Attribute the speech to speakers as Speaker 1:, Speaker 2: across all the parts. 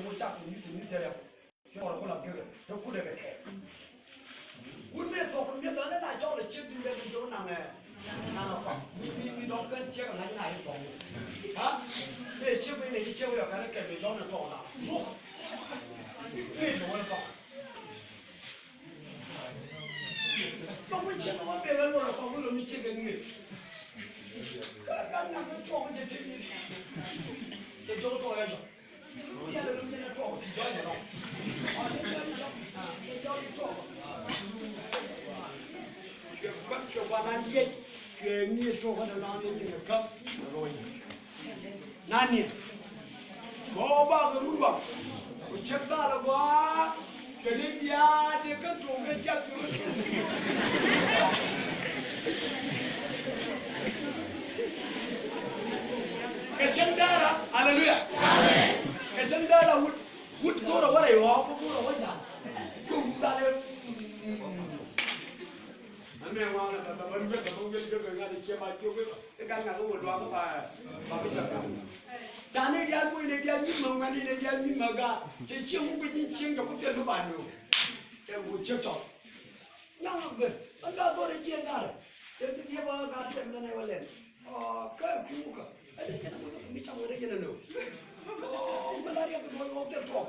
Speaker 1: mo cha ko ni tere ko ko la gege to ku de ke un me to ko me da na cho le chi bi de jo na ne na ko mi do kan che na na to ha me chi bi ne chi yo ka ne ke me do na to na me do na to to ko chi no be ga lo ko lo mi chi ga ni ka na me to ko je ti ni je do to ya jo ya lo mi na to ko ti do ya no a je ga ni je do to ke ba ke wa na ye ke ni to ko na ni ni ka ro yi nani ko ba ga ruwa ko che ta la ba ke ni dia de ka to ga ja ku Kacandara, hallelujah. Amen. Kacandara would go to what I walk, go to what I do. I mean, one of the one with the movie, the chair, my children, the guy who would walk by Danny, they are going to get me money, they get me maga. The children will be changed to put them by you. They would check up. Now, good. I'm not going to get that. If you ever got them, then I will let. Oh, come, I didn't meet someone again. No. Oh, but I have to go out there talk.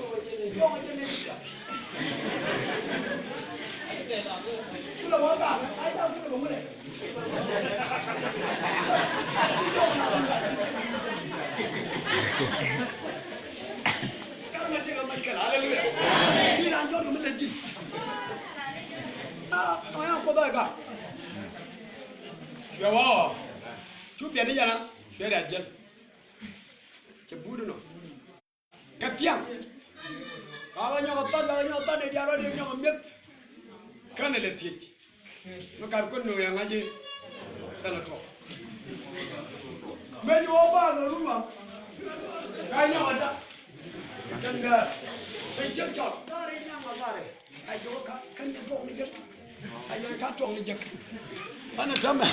Speaker 1: Oh, I didn't I don't give a minute. Hallelujah. You don't know the minute. I am for that. Yawa tu biani jana beda jet che budu no katiang kawa nyota de jaro de nyama met kana le tich no kar ko no ya ngaji kana to me yo ba ga ruma ka nyama da changa pe chek chot dare nyama dare ai jo ka kan to ni get ai yo ka to ni jek ana tama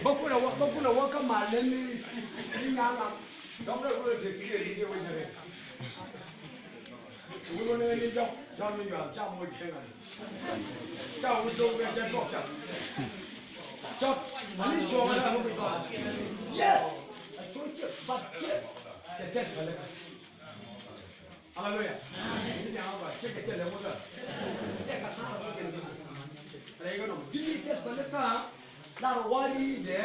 Speaker 1: bakuna waka maleni ni nyanga domre ko te kiri ni wajere uno ne ni jo ni ya cha mo kenga cha wo jo ga cha ko cha cha ni jo ga ko ko yes to che bache te te fale hallelujah amen ni ya ba che ke te le mo da che ka sa ko ke ni rego no di ke fale ka la wali de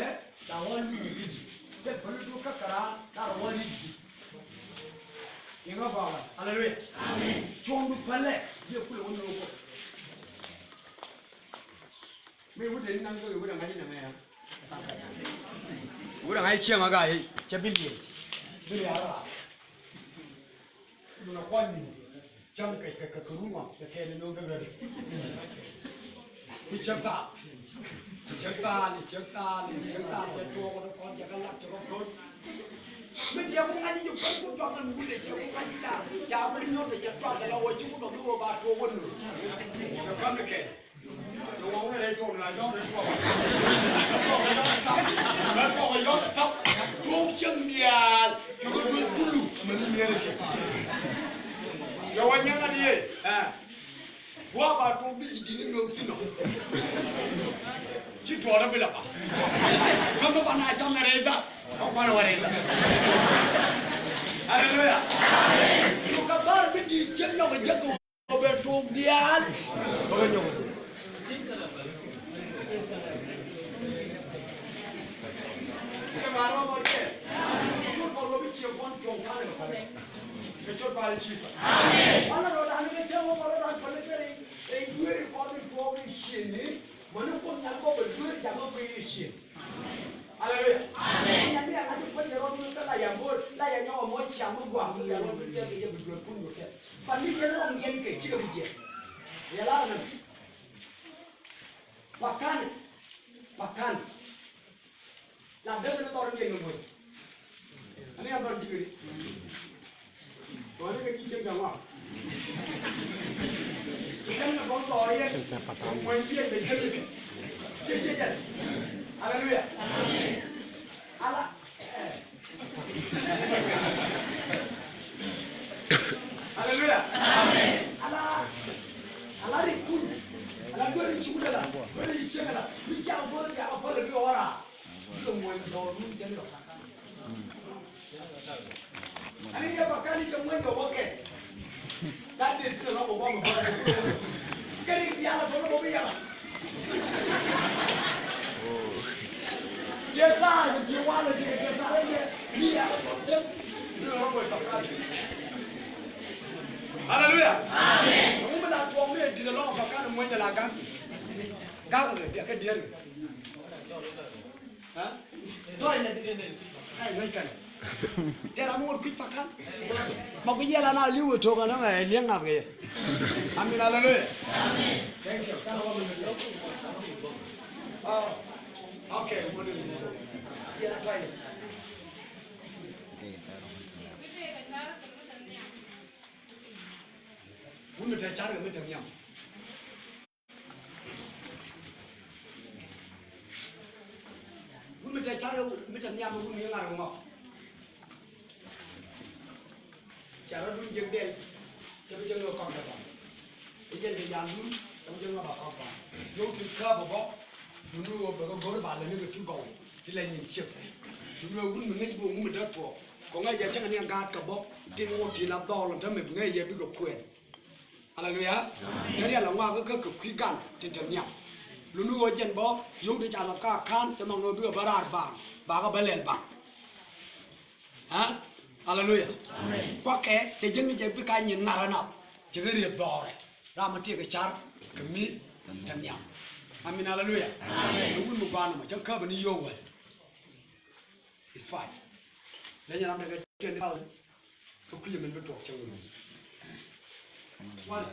Speaker 1: la wali biji te fale to ka kara la wali biji inga ba hallelujah amen chondu pale je kule woni ko me wude ni nan go wude ngani na me ya wude ngai chianga ga yi che bili bili ara no kwani chang kai ka kuruma te ke no ga ga ku chata ni chata che to ko ja ga la che ko me dia ko ngani ju ko to man wude che ko ngani ja ko no de che to da wo chu ko do ba to won no ko kam ke no wo re to na jo re to ba ko yo ta to chen mia ko do kulu man ni re ke yo wa nyanga die wa ba to bi idini no tino ci to da bila ba kama ba na ta mere da ko ba na ware da hallelujah amen ko ka bar bi di chen no ga ko be to dian ko ga nyogo ke maro mo che ko ko lo bi che kon jong ka le ko che cho ba le chi amen ana ro da ni che mo ro da ko le che e due ko bi shin Manu pun nak kau berdua jangan beri sih. Haleluya. Amin. Nanti yang ada pun orang itu lah yang nyawa mau siapa buang tu yang orang dia berdua pun bukan. Tapi dia orang yang ke cik dia. Ya lah nanti. Makan. Nah dengan orang yang ngomong. Ini yang baru dikiri. Orang yang kicim sama. Kita nak bawa orang mungkin betul. Cek. Haleluya. Amin. Allah. Hallelujah. Amen. Ala rikun. Ala dori chukula. Dori chekala. Bicha bol ya bol bi ora. Lo mo ndo nu jeni ro. Ani ya bakali chomwe ndo woke. Tadi tu lo bo mo. Kari dia la bol bo bi ya. Jeta ji wala ji jeta le ni ya. Lo mo bakali. Hallelujah. Amen. Mungu na tuombe dile lo bakana mwenye la gambi. Gaga dia ke dia. Ha? Toi na dile. Ai mai kan. Tera mo ku pakan. Ma ku yela na liwo to kana ma liang na ke. Amen. Hallelujah. Amen. Thank you. Kana wa mo. Okay, mo ni. Dia na toi. Wunda ta char ga mutum yam wunda ta char ga mutum yam wunda ya ngar ma char dun je del ta be jelo ko ta ba e je de yan dun ta be jelo ba ko ba yo tu ka ba ba dun wo ba go ba le ne tu go ti le ni chip dun wo wunda ngi bo mu da to ko nga je chang ni ga ka bo tin wo ti la do lo ta me ngai ye bi go kwen. Hallelujah. Jadi ala ngwa ke kuigan tintemnya. Lulu ojen bo yung di jala ka kan temang no dua barar bang. Baga belen bang. Ha? Hallelujah. Amen. Kwa ke te jengi je bi ka nyin narana. Je ge ri dore. Ra ma ti ke char ke mi tintemnya. Amen. Hallelujah. Amen. Ngun mu ban ma chang ka ba ni yo wa. It's fine. Lenya nam de ke 20,000. Ko kuyi men be tok chang no. What?